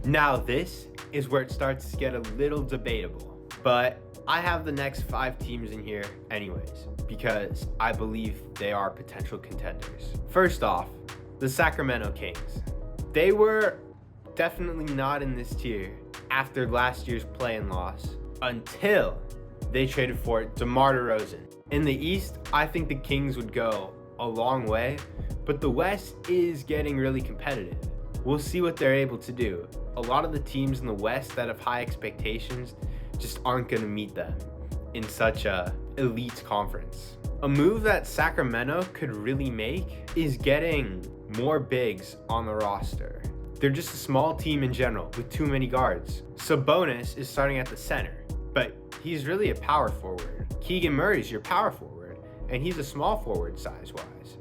Now this is where it starts to get a little debatable, but I have the next 5 teams in here anyways, because I believe they are potential contenders. First off, the Sacramento Kings. They were definitely not in this tier after last year's play-in loss until they traded for DeMar DeRozan. In the East, I think the Kings would go a long way, but the West is getting really competitive. We'll see what they're able to do. A lot of the teams in the West that have high expectations just aren't going to meet them in such a elite conference. A move that Sacramento could really make is getting more bigs on the roster. They're just a small team in general with too many guards. Sabonis is starting at the center, but he's really a power forward. Keegan Murray's your power forward, and he's a small forward size-wise.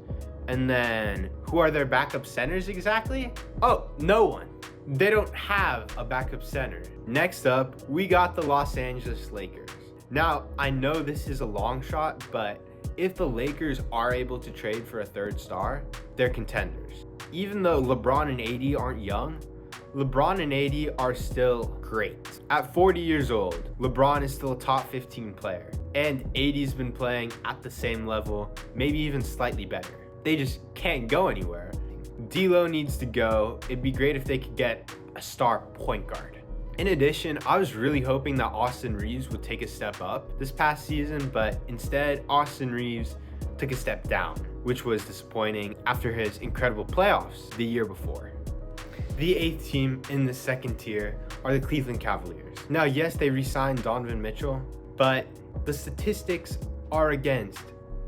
And then, who are their backup centers exactly? Oh, no one. They don't have a backup center. Next up, we got the Los Angeles Lakers. Now, I know this is a long shot, but if the Lakers are able to trade for a third star, they're contenders. Even though LeBron and AD aren't young, LeBron and AD are still great. At 40 years old, LeBron is still a top 15 player, and AD's been playing at the same level, maybe even slightly better. They just can't go anywhere. D'Lo needs to go. It'd be great if they could get a star point guard. In addition, I was really hoping that Austin Reeves would take a step up this past season, but instead, Austin Reeves took a step down, which was disappointing after his incredible playoffs the year before. The 8th team in the second tier are the Cleveland Cavaliers. Now, yes, they re-signed Donovan Mitchell, but the statistics are against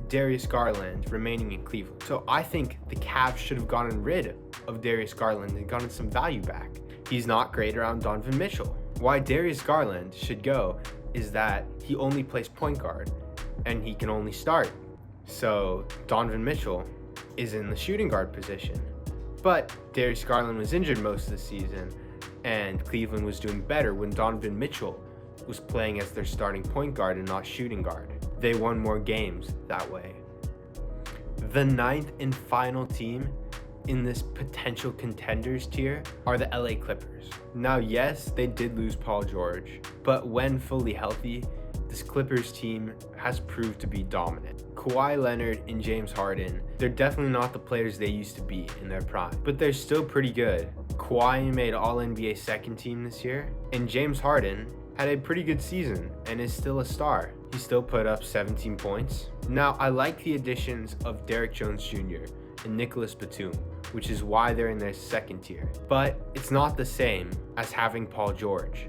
Darius Garland remaining in Cleveland. So I think the Cavs should have gotten rid of Darius Garland and gotten some value back. He's not great around Donovan Mitchell. Why Darius Garland should go is that he only plays point guard and he can only start. So Donovan Mitchell is in the shooting guard position. But Darius Garland was injured most of the season, and Cleveland was doing better when Donovan Mitchell was playing as their starting point guard and not shooting guard. They won more games that way. The 9th and final team in this potential contenders tier are the LA Clippers. Now, yes, they did lose Paul George, but when fully healthy, this Clippers team has proved to be dominant. Quai, Leonard, and James Harden, they're definitely not the players they used to be in their prime, but they're still pretty good. Quai made All-NBA second team this year, and James Harden had a pretty good season and is still a star. He still put up 17 points. Now, I like the additions of Derrick Jones Jr. and Nicholas Batum, which is why they're in their second tier. But it's not the same as having Paul George.